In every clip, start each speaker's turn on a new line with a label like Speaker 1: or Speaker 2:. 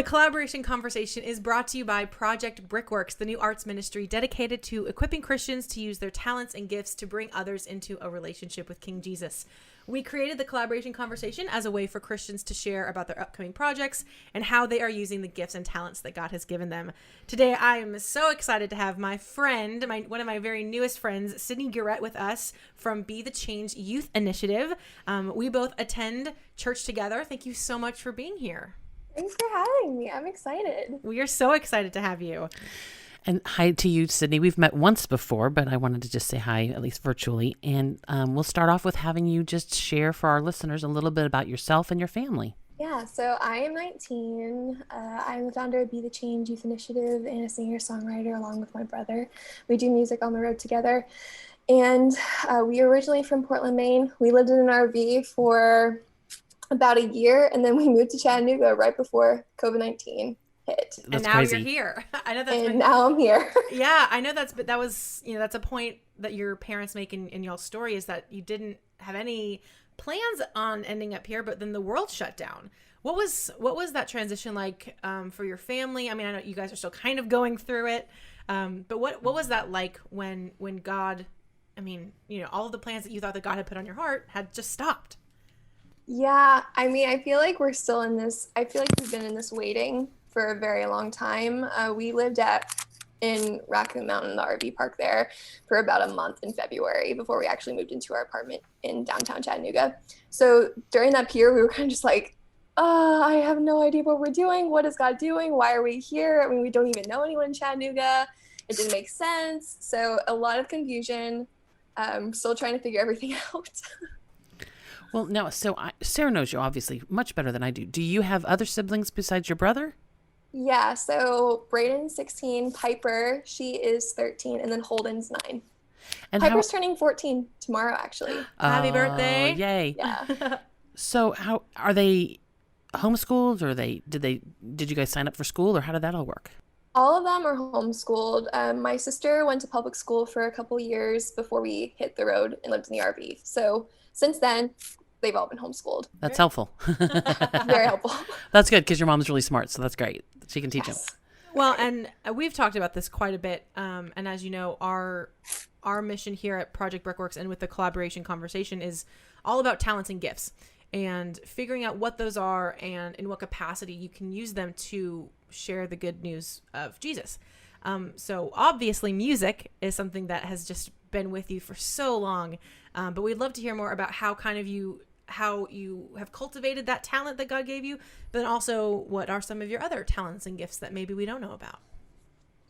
Speaker 1: collaboration conversation is brought to you by Project Brickworks, the new arts ministry dedicated to equipping Christians to use their talents and gifts to bring others into a relationship with King Jesus. We created the collaboration conversation as a way for Christians to share about their upcoming projects and how they are using the gifts and talents that God has given them. Today, I am so excited to have my friend, one of my very newest friends, Sydney Guerrette, with us from Be the Change Youth Initiative. We both attend church together. Thank you so much for being here.
Speaker 2: Thanks for having me. I'm excited.
Speaker 1: We are so excited to have you.
Speaker 3: And hi to you, Sydney. We've met once before, but I wanted to just say hi, at least virtually. And we'll start off with having you just share for our listeners a little bit about yourself and your family.
Speaker 2: Yeah, so I am 19. I'm the founder of Be the Change Youth Initiative and a singer-songwriter along with my brother. We do music on the road together. And we are originally from Portland, Maine. We lived in an RV for about a year, and then we moved to Chattanooga right before COVID-19 hit.
Speaker 1: And now crazy. You're here. I know that's
Speaker 2: now I'm here.
Speaker 1: Yeah, I know that was, that's a point that your parents make in y'all's story, is that you didn't have any plans on ending up here, but then the world shut down. What was that transition like for your family? I mean, I know you guys are still kind of going through it, but what was that like when God, all of the plans that you thought that God had put on your heart had just stopped?
Speaker 2: Yeah, I feel like we're still in this, I feel like we've been in this waiting for a very long time. We lived in Raccoon Mountain, the RV park there, for about a month in February before we actually moved into our apartment in downtown Chattanooga. So during that period, we were kind of just like, I have no idea what we're doing. What is God doing? Why are we here? I mean, we don't even know anyone in Chattanooga. It didn't make sense. So a lot of confusion. Still trying to figure everything out.
Speaker 3: Well, now, Sarah knows you obviously much better than I do. Do you have other siblings besides your brother?
Speaker 2: Yeah, so Braden's 16, Piper, she is 13, and then Holden's 9. And Piper's turning 14 tomorrow, actually.
Speaker 1: Happy birthday.
Speaker 3: Yay.
Speaker 2: Yeah.
Speaker 3: So how are they homeschooled, or did you guys sign up for school, or how did that all work?
Speaker 2: All of them are homeschooled. My sister went to public school for a couple years before we hit the road and lived in the RV. So since then, they've all been homeschooled.
Speaker 3: That's helpful.
Speaker 2: Very helpful.
Speaker 3: That's good, because your mom's really smart, so that's great. She can teach them.
Speaker 1: Well, and we've talked about this quite a bit. And as you know, our mission here at Project Brickworks and with the collaboration conversation is all about talents and gifts and figuring out what those are and in what capacity you can use them to share the good news of Jesus. So obviously music is something that has just been with you for so long. But we'd love to hear more about how you have cultivated that talent that God gave you, but then also what are some of your other talents and gifts that maybe we don't know about?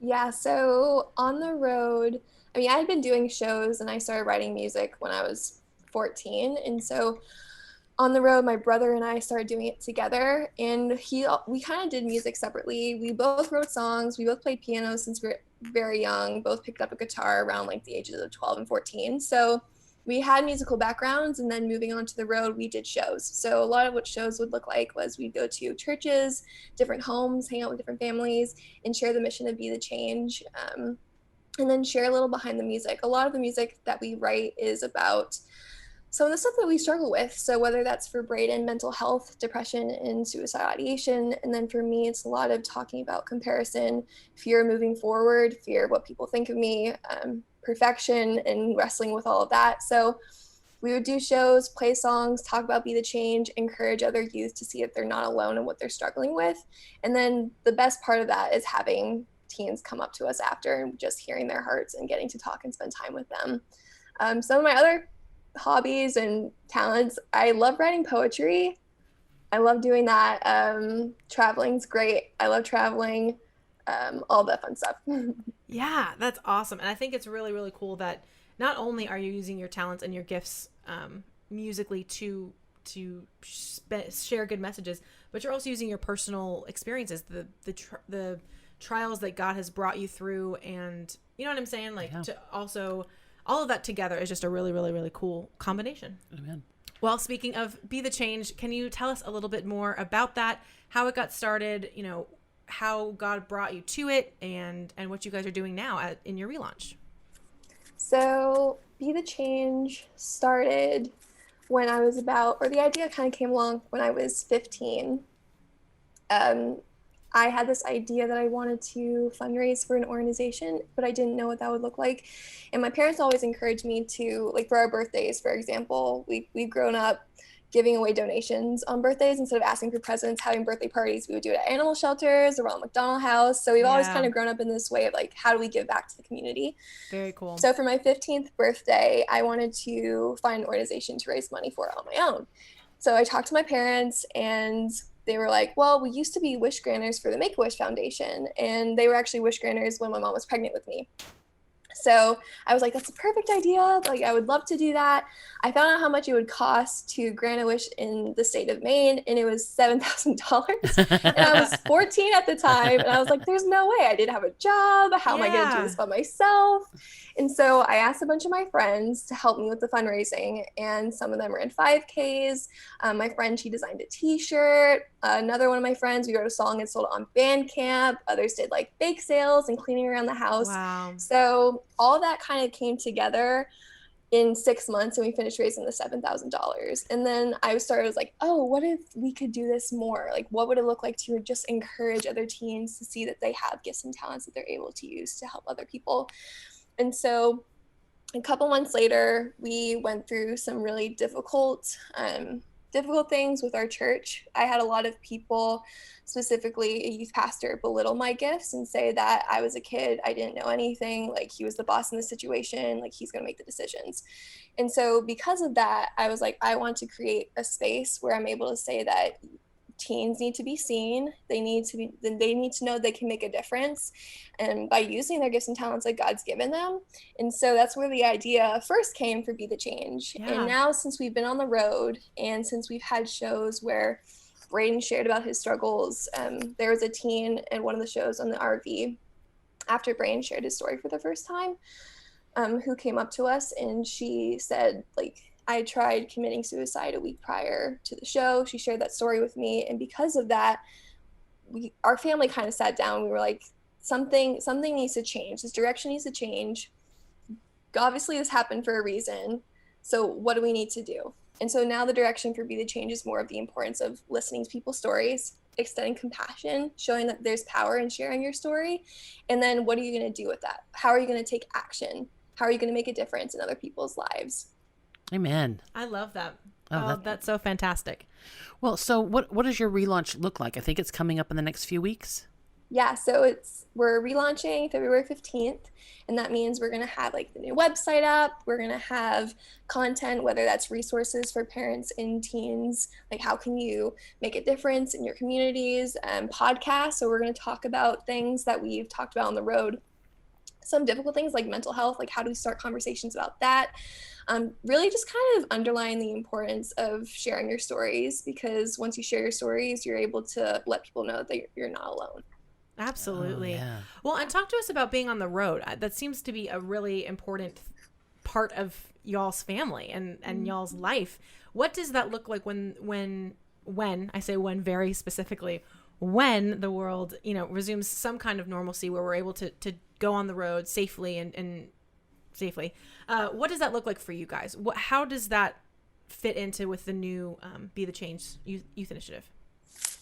Speaker 2: Yeah, so on the road, I had been doing shows and I started writing music when I was 14. And so on the road, my brother and I started doing it together, and we kind of did music separately. We both wrote songs. We both played piano since we were very young, both picked up a guitar around like the ages of 12 and 14. So we had musical backgrounds, and then moving on to the road, we did shows. So a lot of what shows would look like was we'd go to churches, different homes, hang out with different families, and share the mission of Be the Change, and then share a little behind the music. A lot of the music that we write is about some of the stuff that we struggle with. So whether that's for Braden, mental health, depression, and suicidal ideation. And then for me, it's a lot of talking about comparison, fear of moving forward, fear of what people think of me, perfection, and wrestling with all of that. So we would do shows, play songs, talk about Be the Change, encourage other youth to see that they're not alone in what they're struggling with. And then the best part of that is having teens come up to us after and just hearing their hearts and getting to talk and spend time with them. Some of my other hobbies and talents, I love writing poetry. I love doing that. Traveling's great. I love traveling. All that fun stuff.
Speaker 1: Yeah, that's awesome. And I think it's really, really cool that not only are you using your talents and your gifts musically to share good messages, but you're also using your personal experiences, the trials that God has brought you through, and you know what I'm saying? Like, yeah. To also, all of that together is just a really, really, really cool combination.
Speaker 3: Amen.
Speaker 1: Well, speaking of Be the Change, can you tell us a little bit more about that, how it got started, how God brought you to it, and what you guys are doing now in your relaunch?
Speaker 2: So Be the Change started when I was the idea kind of came along when I was 15. I had this idea that I wanted to fundraise for an organization, but I didn't know what that would look like. And my parents always encouraged me to, like, for our birthdays, for example, we've grown up giving away donations on birthdays instead of asking for presents, having birthday parties. We would do it at animal shelters, around McDonald House. So we've always kind of grown up in this way of like, how do we give back to the community?
Speaker 1: Very cool.
Speaker 2: So for my 15th birthday, I wanted to find an organization to raise money for on my own. So I talked to my parents, and they were like, well, we used to be wish granters for the Make-A-Wish Foundation, and they were actually wish granters when my mom was pregnant with me. So I was like, that's a perfect idea. Like, I would love to do that. I found out how much it would cost to grant a wish in the state of Maine, and it was $7,000. And I was 14 at the time, and I was like, there's no way. I didn't have a job. How am I going to do this by myself? And so I asked a bunch of my friends to help me with the fundraising, and some of them ran 5Ks. My friend, she designed a t-shirt. Another one of my friends, we wrote a song and sold it on Bandcamp. Others did like bake sales and cleaning around the house.
Speaker 1: Wow.
Speaker 2: So all that kind of came together in 6 months, and we finished raising the $7,000. And then I was like, oh, what if we could do this more? Like, what would it look like to just encourage other teens to see that they have gifts and talents that they're able to use to help other people? And so a couple months later, we went through some really difficult things with our church. I had a lot of people, specifically a youth pastor, belittle my gifts and say that I was a kid, I didn't know anything, like he was the boss in the situation, like he's going to make the decisions. And so because of that, I was like, I want to create a space where I'm able to say that teens need to be seen. They need to know they can make a difference, and by using their gifts and talents that God's given them. And so that's where the idea first came for Be the Change.
Speaker 1: Yeah.
Speaker 2: And now, since we've been on the road and since we've had shows where Braden shared about his struggles, there was a teen in one of the shows on the RV after Braden shared his story for the first time, who came up to us, and she said, like, I tried committing suicide a week prior to the show. She shared that story with me. And because of that, our family kind of sat down. We were like, something needs to change. This direction needs to change. Obviously, this happened for a reason. So what do we need to do? And so now the direction for Be the Change is more of the importance of listening to people's stories, extending compassion, showing that there's power in sharing your story. And then what are you going to do with that? How are you going to take action? How are you going to make a difference in other people's lives?
Speaker 3: Amen.
Speaker 1: I love that.
Speaker 3: Oh,
Speaker 1: that's so fantastic.
Speaker 3: Well, so what does your relaunch look like? I think it's coming up in the next few weeks.
Speaker 2: Yeah, so we're relaunching February 15th, and that means we're going to have like the new website up. We're going to have content, whether that's resources for parents and teens, like how can you make a difference in your communities, podcasts. So we're going to talk about things that we've talked about on the road. Some difficult things like mental health, like how do we start conversations about that? Really just kind of underline the importance of sharing your stories, because once you share your stories, you're able to let people know that you're not alone.
Speaker 1: Absolutely.
Speaker 3: Oh, yeah.
Speaker 1: Well, and talk to us about being on the road. That seems to be a really important part of y'all's family and y'all's life. What does that look like when I say when very specifically, when the world, resumes some kind of normalcy where we're able to go on the road safely and safely. What does that look like for you guys? How does that fit into with the new Be the Change youth initiative?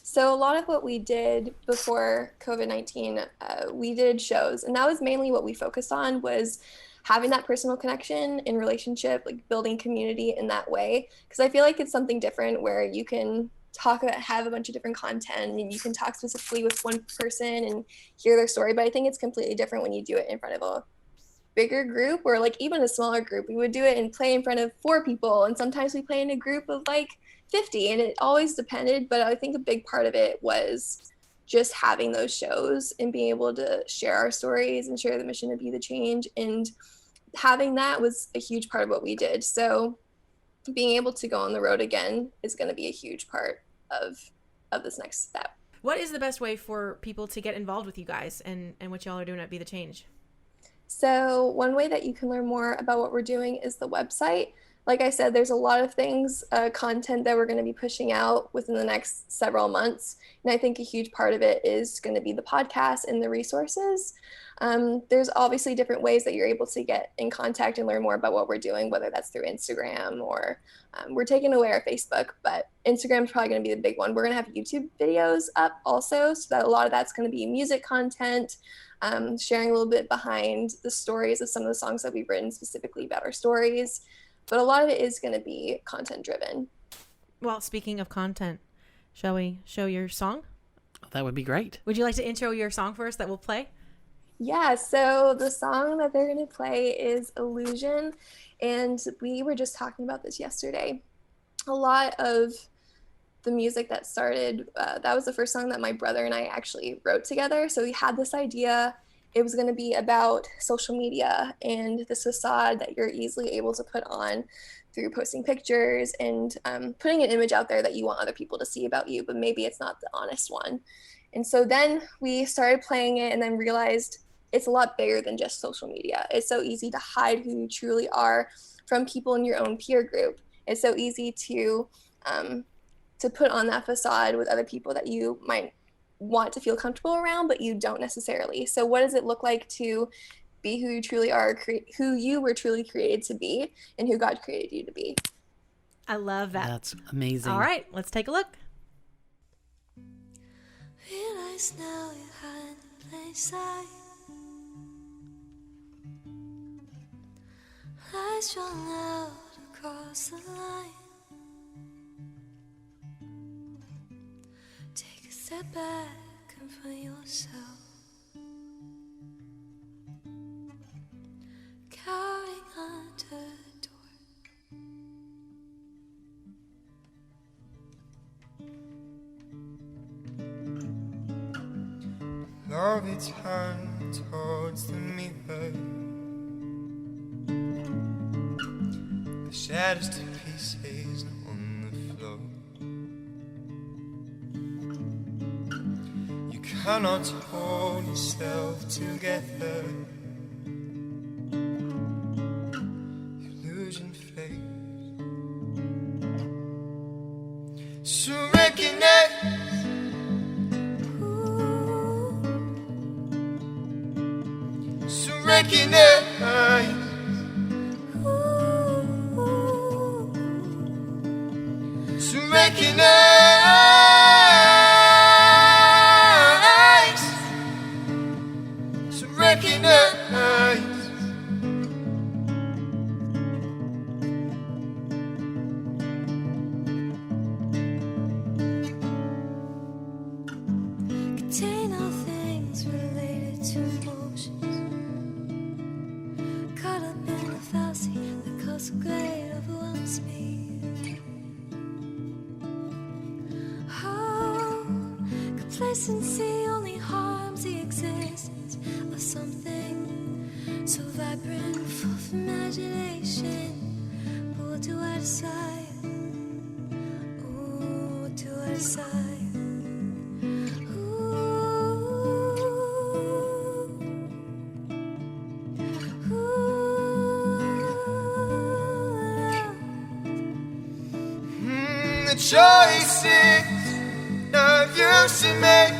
Speaker 2: So a lot of what we did before COVID-19, we did shows, and that was mainly what we focused on, was having that personal connection in relationship, like building community in that way. Because I feel like it's something different where you can have a bunch of different content and you can talk specifically with one person and hear their story. But I think it's completely different when you do it in front of a bigger group, or like even a smaller group. We would do it and play in front of 4 people, and sometimes we play in a group of like 50, and it always depended. But I think a big part of it was just having those shows and being able to share our stories and share the mission to Be the Change, and having that was a huge part of what we did. So being able to go on the road again is going to be a huge part of this next step.
Speaker 1: What is the best way for people to get involved with you guys and what y'all are doing at Be the Change?
Speaker 2: So one way that you can learn more about what we're doing is the website. like I said, there's a lot of things, content that we're going to be pushing out within the next several months. And I think a huge part of it is going to be the podcast and the resources. There's obviously different ways that you're able to get in contact and learn more about what we're doing, whether that's through Instagram or we're taking away our Facebook, but Instagram is probably going to be the big one. We're going to have YouTube videos up also, so that a lot of that's going to be music content, sharing a little bit behind the stories of some of the songs that we've written specifically about our stories. But a lot of it is going to be content driven.
Speaker 1: Well, speaking of content, shall we show your song?
Speaker 3: That would be great.
Speaker 1: Would you like to intro your song for us that we'll play?
Speaker 2: Yeah, so the song that they're going to play is Illusion. And we were just talking about this yesterday. A lot of the music that started, that was the first song that my brother and I actually wrote together. So we had this idea. It was going to be about social media and this facade that you're easily able to put on through posting pictures and putting an image out there that you want other people to see about you, but maybe it's not the honest one. And so then we started playing it and then realized it's a lot bigger than just social media. It's so easy to hide who you truly are from people in your own peer group. It's so easy to put on that facade with other people that you might want to feel comfortable around, but you don't necessarily. So what does it look like to be who you truly are, who you were truly created to be, and who God created you to be?
Speaker 1: I love that.
Speaker 3: That's amazing.
Speaker 1: All right, let's take a look.
Speaker 4: Realize now you're hiding in plain sight. Lies drawn out across the line. Take a step back, confront yourself. Cowering under the door.
Speaker 5: Love it turned towards the mirror. The shatters to pieces on the floor. You cannot hold yourself together. Illusion fades. So recognize. So recognize. So recognize. So recognize.
Speaker 4: Contain all things related to emotions. Caught up in a fallacy that caused so great overwhelms me. Oh, complacency only harms the existence of something so vibrant, full of imagination. But what do I decide? Oh, what do I decide?
Speaker 5: The choices of yours to make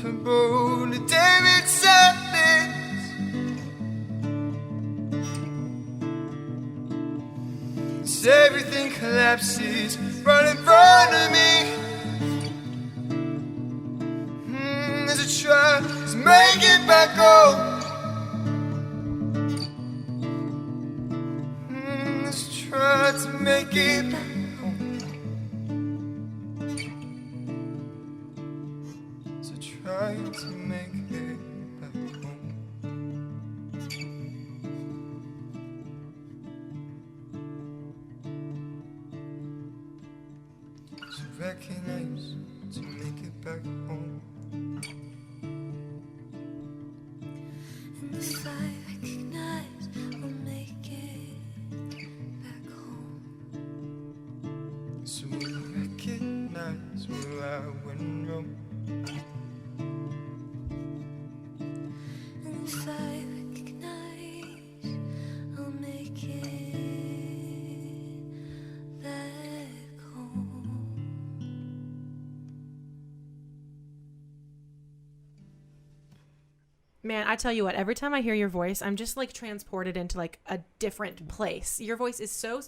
Speaker 5: for bold David silence. As everything collapses right in front of me. As I try to make it back home. Try to make it back home. So try to make it back home. So recognize to make it back home.
Speaker 4: And if I recognize, I'll make it back home.
Speaker 5: So recognize where I went wrong.
Speaker 4: And if I recognize, I'll make it
Speaker 1: Man, I tell you what, every time I hear your voice, I'm just like transported into like a different place. Your voice is so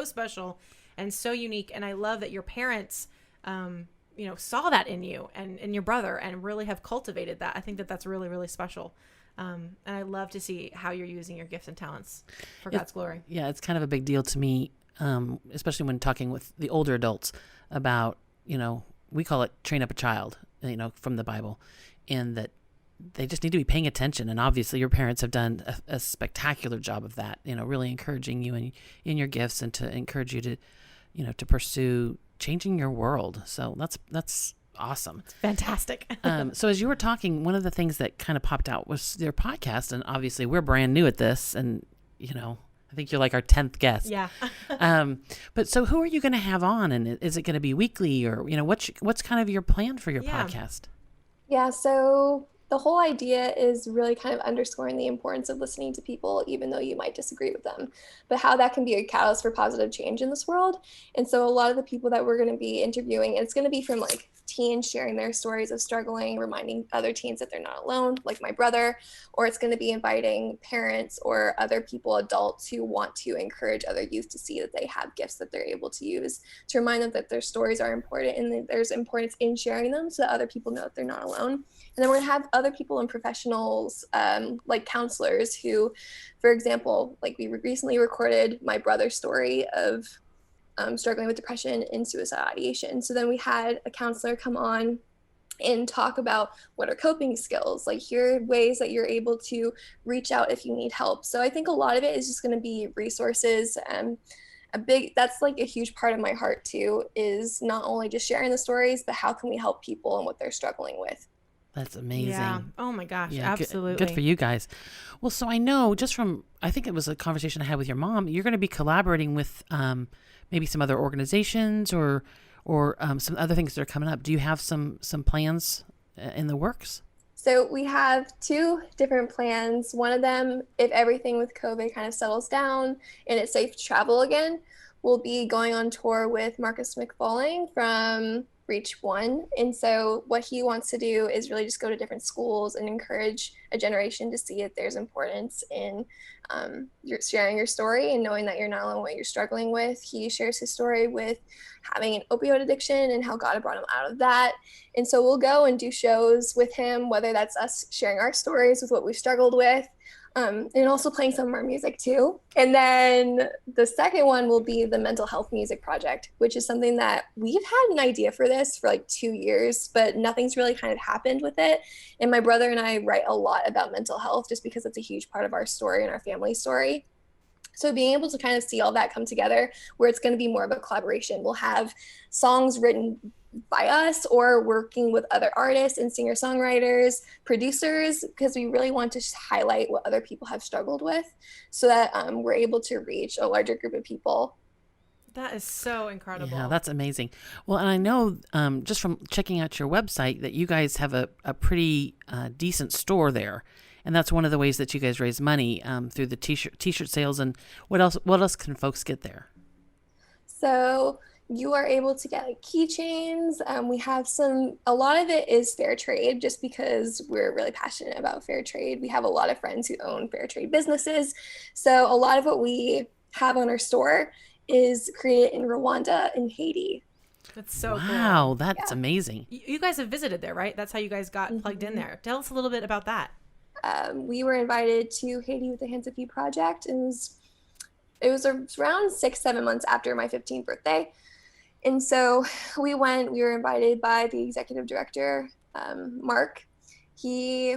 Speaker 1: special and so unique. And I love that your parents, saw that in you and in your brother and really have cultivated that. I think that that's really, really special. And I love to see how you're using your gifts and talents for God's glory.
Speaker 3: Yeah, it's kind of a big deal to me, especially when talking with the older adults about, we call it train up a child, from the Bible, and that they just need to be paying attention. And obviously your parents have done a spectacular job of that, really encouraging you in your gifts and to encourage you to, to pursue changing your world. So that's awesome.
Speaker 1: Fantastic.
Speaker 3: So as you were talking, one of the things that kind of popped out was their podcast. And obviously we're brand new at this. And, I think you're like our 10th guest.
Speaker 1: Yeah.
Speaker 3: But so who are you going to have on? And is it going to be weekly or, what's kind of your plan for your podcast?
Speaker 2: Yeah, so the whole idea is really kind of underscoring the importance of listening to people, even though you might disagree with them, but how that can be a catalyst for positive change in this world. And so a lot of the people that we're going to be interviewing, it's going to be from like teens sharing their stories of struggling, reminding other teens that they're not alone, like my brother, or it's going to be inviting parents or other people, adults who want to encourage other youth to see that they have gifts that they're able to use, to remind them that their stories are important and that there's importance in sharing them so that other people know that they're not alone. And then we're going to have other people and professionals, like counselors who, for example, like we recently recorded my brother's story of struggling with depression and suicide ideation. So then we had a counselor come on and talk about what are coping skills, like here are ways that you're able to reach out if you need help. So I think a lot of it is just going to be resources. That's like a huge part of my heart too, is not only just sharing the stories, but how can we help people and what they're struggling with.
Speaker 3: That's amazing.
Speaker 1: Yeah. Oh my gosh. Yeah, absolutely.
Speaker 3: Good for you guys. Well, so I know just from, I think it was a conversation I had with your mom, you're going to be collaborating with maybe some other organizations or some other things that are coming up. Do you have some plans in the works?
Speaker 2: So we have 2 different plans. One of them, if everything with COVID kind of settles down and it's safe to travel again, we'll be going on tour with Marcus McFalling from Reach One. And so what he wants to do is really just go to different schools and encourage a generation to see that there's importance in sharing your story and knowing that you're not alone in what you're struggling with. He shares his story with having an opioid addiction and how God had brought him out of that. And so we'll go and do shows with him, whether that's us sharing our stories with what we've struggled with, and also playing some of our music too. And then the second one will be the mental health music project, which is something that we've had an idea for this for like 2 years, but nothing's really kind of happened with it. And my brother and I write a lot about mental health just because it's a huge part of our story and our family story. So being able to kind of see all that come together, where it's going to be more of a collaboration. We'll have songs written by us or working with other artists and singer-songwriters, producers, because we really want to highlight what other people have struggled with so that we're able to reach a larger group of people.
Speaker 1: That is so incredible.
Speaker 3: Yeah, that's amazing. Well, and I know just from checking out your website that you guys have a pretty decent store there. And that's one of the ways that you guys raise money through the t-shirt sales. And what else can folks get there?
Speaker 2: So you are able to get like keychains. We have a lot of it is fair trade just because we're really passionate about fair trade. We have a lot of friends who own fair trade businesses. So a lot of what we have on our store is created in Rwanda and Haiti.
Speaker 1: That's so cool.
Speaker 3: Wow, that's amazing.
Speaker 1: You guys have visited there, right? That's how you guys got plugged in there. Tell us a little bit about that.
Speaker 2: We were invited to Haiti with the Hands of You project. It was around 6-7 months after my 15th birthday. And so we were invited by the executive director, Mark. He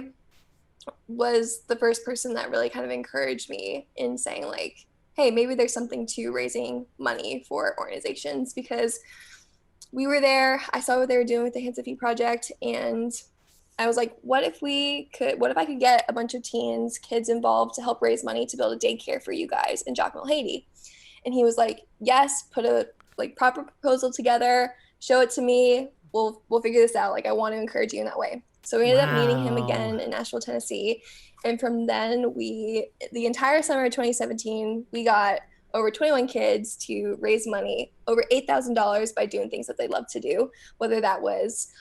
Speaker 2: was the first person that really kind of encouraged me in saying like, hey, maybe there's something to raising money for organizations, because we were there. I saw what they were doing with the Hands of You project, and I was like, what if I could get a bunch of kids involved to help raise money to build a daycare for you guys in Jacmel, Haiti? And he was like, yes, put a proper proposal together, show it to me. We'll figure this out. Like, I want to encourage you in that way. So we ended up meeting him again in Nashville, Tennessee. And from then the entire summer of 2017, we got over 21 kids to raise money, over $8,000 by doing things that they love to do, whether that was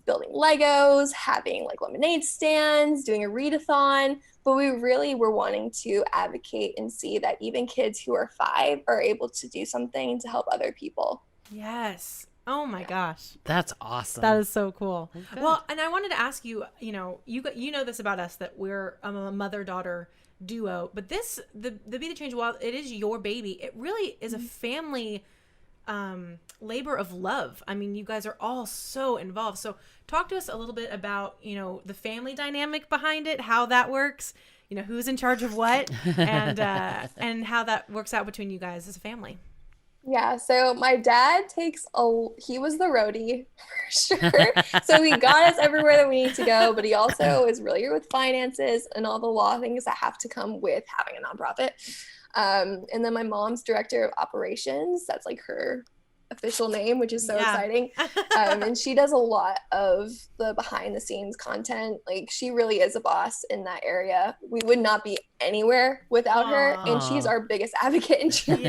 Speaker 2: building Legos, having like lemonade stands, doing a readathon. But we really were wanting to advocate and see that even kids who are 5 are able to do something to help other people.
Speaker 1: Yes. Oh my gosh.
Speaker 3: That's awesome.
Speaker 1: That is so cool.
Speaker 3: Okay.
Speaker 1: Well, and I wanted to ask you, you know this about us, that we're a mother-daughter duo, but the Be the Change, while it is your baby, it really is a family labor of love. I mean, you guys are all so involved. So talk to us a little bit about, the family dynamic behind it, how that works, who's in charge of what, and how that works out between you guys as a family.
Speaker 2: Yeah, so my dad he was the roadie for sure. So he got us everywhere that we need to go, but he also is really good with finances and all the law things that have to come with having a nonprofit. And then my mom's director of operations, that's like her official name, which is so exciting. And she does a lot of the behind the scenes content. Like, she really is a boss in that area. We would not be anywhere without her, and she's our biggest advocate in church.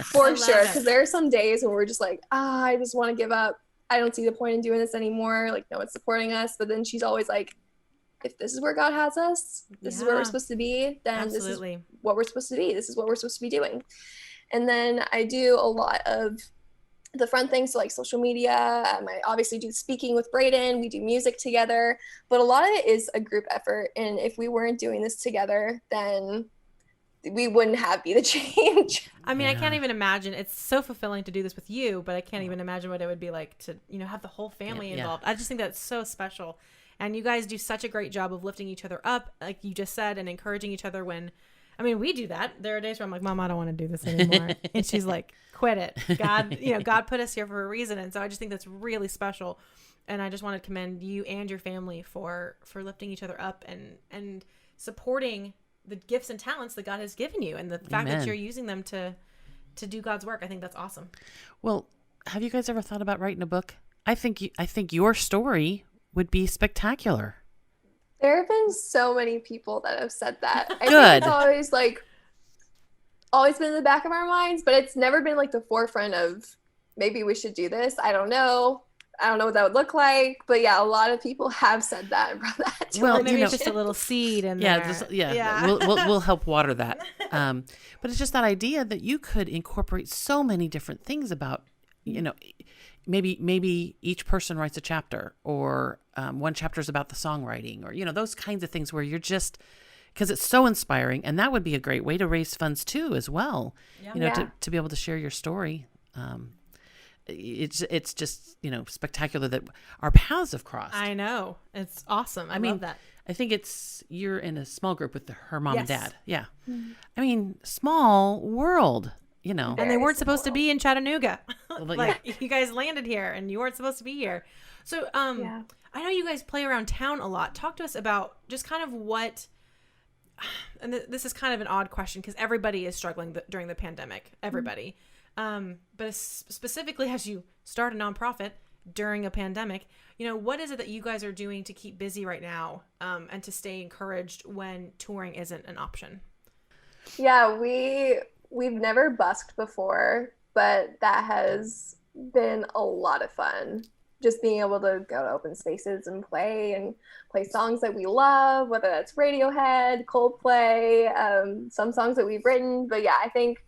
Speaker 2: For sure, because there are some days when we're just like, I just want to give up. I don't see the point in doing this anymore. Like, no one's supporting us. But then she's always like, if this is where God has us, this is where we're supposed to be, then this is what we're supposed to be. This is what we're supposed to be doing. And then I do a lot of the front things, so like social media. I obviously do speaking with Braden. We do music together, but a lot of it is a group effort. And if we weren't doing this together, then we wouldn't have Be the Change.
Speaker 1: I mean, I can't even imagine. It's so fulfilling to do this with you, but I can't even imagine what it would be like to, have the whole family involved. I just think that's so special. And you guys do such a great job of lifting each other up, like you just said, and encouraging each other when, we do that. There are days where I'm like, Mom, I don't want to do this anymore. And she's like, quit it. God, God put us here for a reason. And so I just think that's really special. And I just want to commend you and your family for lifting each other up and supporting the gifts and talents that God has given you, and the fact that you're using them to do God's work. I think that's awesome.
Speaker 3: Well, have you guys ever thought about writing a book? I think your story would be spectacular.
Speaker 2: There have been so many people that have said that. I
Speaker 3: Good.
Speaker 2: think it's always been in the back of our minds, but it's never been like the forefront of maybe we should do this. I don't know what that would look like, but yeah, a lot of people have said that and brought that to
Speaker 1: well, maybe it's just a little seed in there.
Speaker 3: We'll help water that. But it's just that idea that you could incorporate so many different things about, maybe each person writes a chapter, or one chapter is about the songwriting, or, those kinds of things where you're just, because it's so inspiring, and that would be a great way to raise funds too, as well, to be able to share your story. It's just, spectacular that our paths have crossed.
Speaker 1: I know. It's awesome. I love that.
Speaker 3: I think you're in a small group with her mom and dad. Yeah. Mm-hmm. Small world,
Speaker 1: And they weren't supposed to be in Chattanooga. You guys landed here and you weren't supposed to be here. So I know you guys play around town a lot. Talk to us about just kind of what, and this is kind of an odd question because everybody is struggling during the pandemic. Everybody. But specifically as you start a nonprofit during a pandemic, what is it that you guys are doing to keep busy right now, and to stay encouraged when touring isn't an option?
Speaker 2: Yeah, we've never busked before, but that has been a lot of fun. Just being able to go to open spaces and play songs that we love, whether that's Radiohead, Coldplay, some songs that we've written. But yeah, I think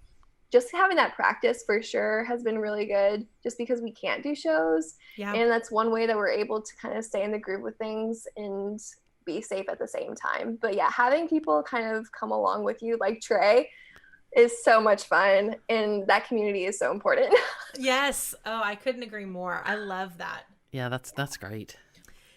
Speaker 2: just having that practice for sure has been really good, just because we can't do shows. Yeah. And that's one way that we're able to kind of stay in the groove with things and be safe at the same time. But yeah, having people kind of come along with you, like Trey, is so much fun, and that community is so important.
Speaker 1: Yes. Oh, I couldn't agree more. I love that.
Speaker 3: Yeah, that's great.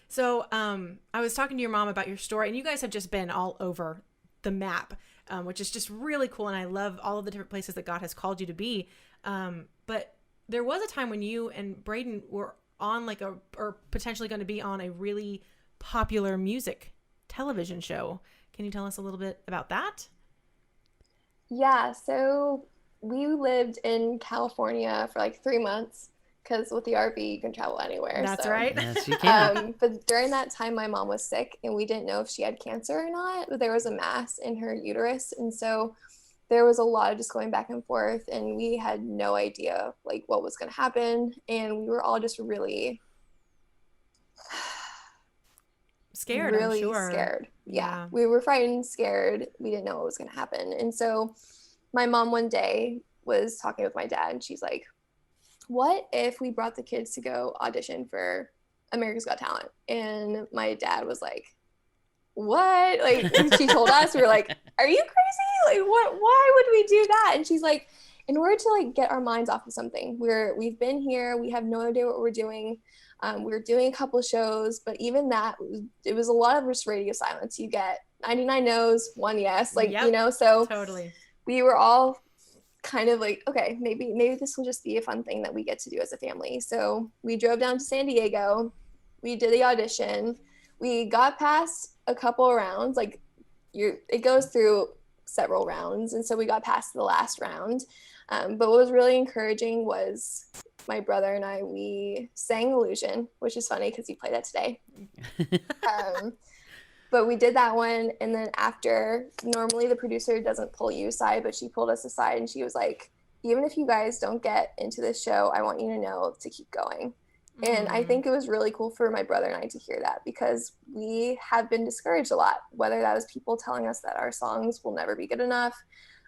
Speaker 1: So I was talking to your mom about your story, and you guys have just been all over the map, which is just really cool. And I love all of the different places that God has called you to be. But there was a time when you and Braden were on or potentially going to be on a really popular music television show. Can you tell us a little bit about that?
Speaker 2: Yeah, so we lived in California for 3 months, because with the RV you can travel anywhere.
Speaker 1: That's right.
Speaker 3: Yes, you can.
Speaker 2: But during that time my mom was sick, and we didn't know if she had cancer or not, but there was a mass in her uterus. And so there was a lot of just going back and forth, and we had no idea like what was going to happen, and we were all just really
Speaker 1: scared.
Speaker 2: really
Speaker 1: I'm sure.
Speaker 2: scared.
Speaker 1: Yeah.
Speaker 2: We were frightened, scared. We didn't know what was going to happen. And so my mom one day was talking with my dad, and she's like, what if we brought the kids to go audition for America's Got Talent? And my dad was like, what? Like, and she told us, we were like, are you crazy? Like, what? Why would we do that? And she's like, in order to like get our minds off of something, we've been here, we have no idea what we're doing. We were doing a couple of shows, but even that, it was a lot of just radio silence. You get 99 no's, 1 yes, like,
Speaker 1: Yep,
Speaker 2: you know, so
Speaker 1: totally.
Speaker 2: we were all kind of like, okay, maybe this will just be a fun thing that we get to do as a family. So we drove down to San Diego, we did the audition, we got past a couple rounds, like it goes through several rounds, and so we got past the last round. But what was really encouraging was my brother and I, we sang Illusion, which is funny because you played that today. But we did that one, and then after, normally the producer doesn't pull you aside, but she pulled us aside, and she was like, even if you guys don't get into this show, I want you to know to keep going. And I think it was really cool for my brother and I to hear that, because we have been discouraged a lot, whether that was people telling us that our songs will never be good enough,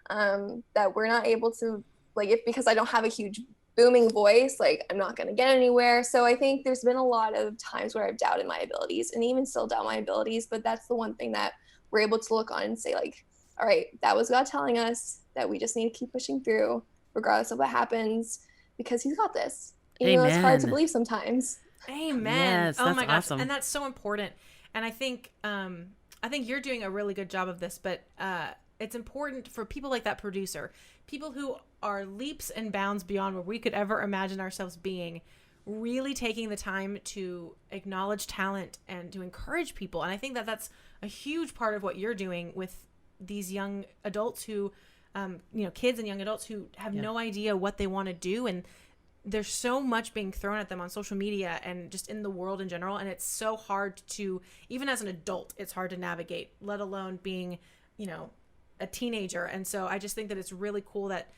Speaker 2: that we're not able to, like, because I don't have a huge booming voice, like I'm not going to get anywhere. So I think there's been a lot of times where I've doubted my abilities, and even still doubt my abilities, but that's the one thing that we're able to look on and say, like, all right, that was God telling us that we just need to keep pushing through regardless of what happens, because he's got this. Even though it's hard to believe sometimes.
Speaker 1: Amen.
Speaker 3: Yes,
Speaker 1: oh
Speaker 3: that's
Speaker 1: my gosh.
Speaker 3: awesome.
Speaker 1: And that's so important. And I think you're doing a really good job of this, but it's important for people like that producer, people who are leaps and bounds beyond where we could ever imagine ourselves being, really taking the time to acknowledge talent and to encourage people. And I think that that's a huge part of what you're doing with these young adults who, kids and young adults who have no idea what they want to do. And there's so much being thrown at them on social media and just in the world in general. And it's so hard to, even as an adult, it's hard to navigate, let alone being, a teenager. And so I just think that it's really cool that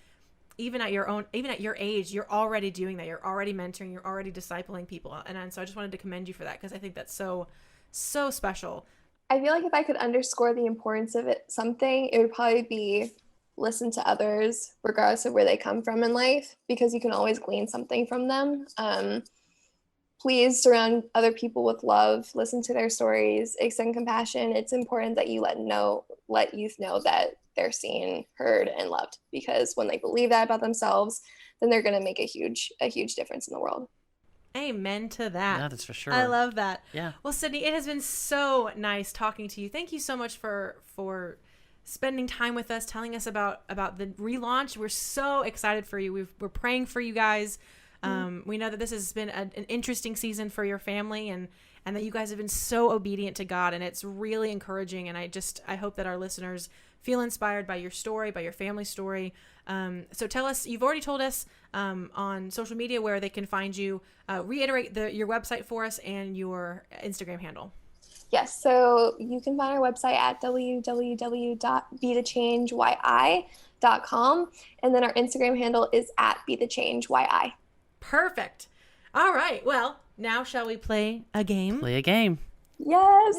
Speaker 1: even at your age, you're already doing that. You're already mentoring, you're already discipling people. And so I just wanted to commend you for that, because I think that's so, so special.
Speaker 2: I feel like if I could underscore the importance of it, it would probably be listen to others regardless of where they come from in life, because you can always glean something from them. Please surround other people with love, listen to their stories, extend compassion. It's important that you let youth know that they're seen, heard, and loved, because when they believe that about themselves, then they're going to make a huge difference in the world.
Speaker 1: Amen to that.
Speaker 3: Yeah, that's for sure.
Speaker 1: I love that.
Speaker 3: Yeah.
Speaker 1: Well, Sydney, it has been so nice talking to you. Thank you so much for spending time with us, telling us about the relaunch. We're so excited for you. We're praying for you guys. We know that this has been an interesting season for your family, and that you guys have been so obedient to God, and it's really encouraging. And I hope that our listeners feel inspired by your story, by your family story. So tell us, you've already told us on social media where they can find you. Reiterate your website for us and your Instagram handle.
Speaker 2: Yes, so you can find our website at www.bethechangeyi.com, and then our Instagram handle is at bethechangeyi.
Speaker 1: Perfect. All right. Well, now shall we play a game?
Speaker 3: Play a game.
Speaker 2: Yes.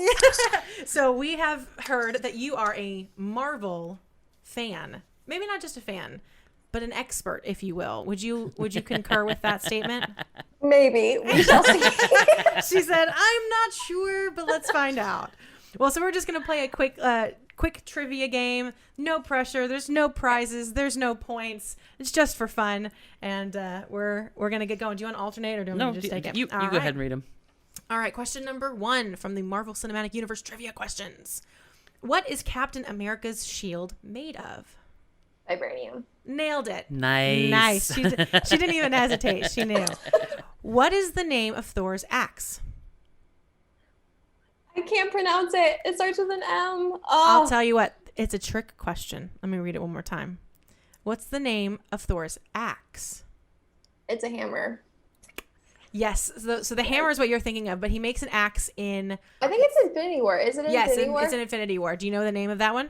Speaker 1: So we have heard that you are a Marvel fan. Maybe not just a fan, but an expert, if you will. Would you concur with that statement?
Speaker 2: Maybe. We shall see.
Speaker 1: She said, I'm not sure, but let's find out. Well, so we're just going to play a quick trivia game. No pressure. There's no prizes. There's no points. It's just for fun. And we're going to get going. Do you want to alternate, or do you want me to just take it?
Speaker 3: You go ahead and read them.
Speaker 1: All right. Question number 1 from the Marvel Cinematic Universe trivia questions. What is Captain America's shield made of?
Speaker 2: Vibranium.
Speaker 1: Nailed it.
Speaker 3: Nice.
Speaker 1: She didn't even hesitate. She knew. What is the name of Thor's axe?
Speaker 2: I can't pronounce it. It starts with an M. Oh.
Speaker 1: I'll tell you what. It's a trick question. Let me read it one more time. What's the name of Thor's axe?
Speaker 2: It's a hammer.
Speaker 1: Yes. So the hammer is what you're thinking of, but he makes an axe in...
Speaker 2: I think it's Infinity War. Is it Infinity War?
Speaker 1: Yes, it's an Infinity War. Do you know the name of that one?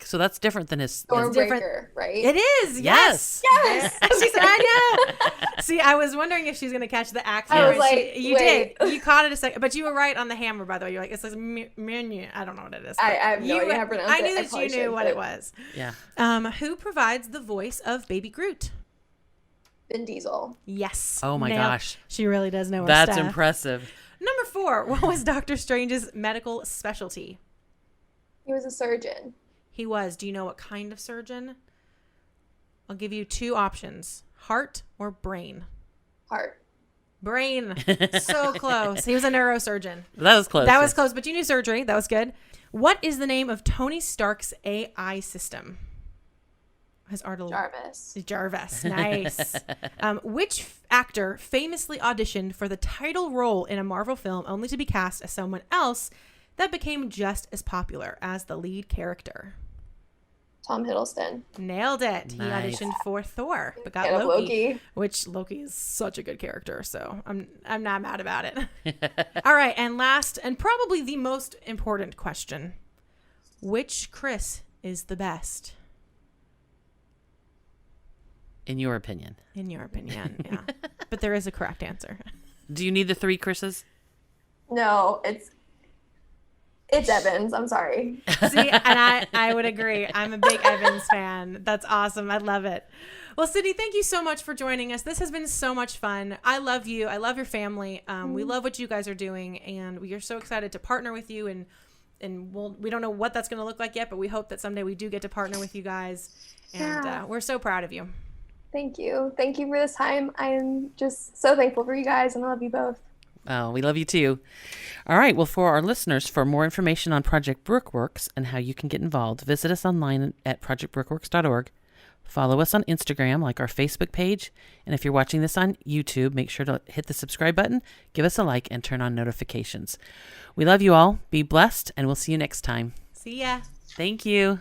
Speaker 3: So that's different than his.
Speaker 2: Stormbreaker, right?
Speaker 1: It is. Yes.
Speaker 2: Yes.
Speaker 1: She said, I know. See, I was wondering if she's going to catch the accent.
Speaker 2: I was like,
Speaker 1: you
Speaker 2: wait.
Speaker 1: did. You caught it a second. But you were right on the hammer, by the way. You're like, it's like menu. I don't know what it is.
Speaker 2: I have no idea how to pronounce it.
Speaker 1: I knew that you knew what it was.
Speaker 3: Yeah.
Speaker 1: Who provides the voice of Baby Groot?
Speaker 2: Vin Diesel.
Speaker 1: Yes.
Speaker 3: Oh my gosh.
Speaker 1: She really does know her
Speaker 3: That's
Speaker 1: stuff.
Speaker 3: impressive.
Speaker 1: Number 4. What was Doctor Strange's medical specialty?
Speaker 2: He was a surgeon.
Speaker 1: He was. Do you know what kind of surgeon? I'll give you 2 options. Heart or brain?
Speaker 2: Heart.
Speaker 1: Brain. So close. He was a neurosurgeon.
Speaker 3: That was close.
Speaker 1: That was close, but you knew surgery. That was good. What is the name of Tony Stark's AI system?
Speaker 2: Jarvis.
Speaker 1: Jarvis. Nice. Which actor famously auditioned for the title role in a Marvel film only to be cast as someone else that became just as popular as the lead character?
Speaker 2: Tom Hiddleston.
Speaker 1: Nailed it.
Speaker 3: Nice.
Speaker 1: He auditioned for Thor, but got
Speaker 2: Get up, Loki.
Speaker 1: which Loki is such a good character, so I'm not mad about it. All right, and last and probably the most important question. Which Chris is the best?
Speaker 3: In your opinion.
Speaker 1: In your opinion, yeah. But there is a correct answer.
Speaker 3: Do you need the 3 Chris's?
Speaker 2: No, it's Evans. I'm sorry.
Speaker 1: See, and I would agree. I'm a big Evans fan. That's awesome. I love it. Well, Sydney, thank you so much for joining us. This has been so much fun. I love you. I love your family. We love what you guys are doing, and we are so excited to partner with you. And we don't know what that's going to look like yet, but we hope that someday we do get to partner with you guys. And we're so proud of you.
Speaker 2: Thank you. Thank you for this time. I am just so thankful for you guys, and I love you both.
Speaker 3: Oh, we love you too. All right. Well, for our listeners, for more information on Project Brickworks and how you can get involved, visit us online at projectbrickworks.org. Follow us on Instagram, like our Facebook page. And if you're watching this on YouTube, make sure to hit the subscribe button, give us a like, and turn on notifications. We love you all. Be blessed, and we'll see you next time.
Speaker 1: See ya.
Speaker 3: Thank you.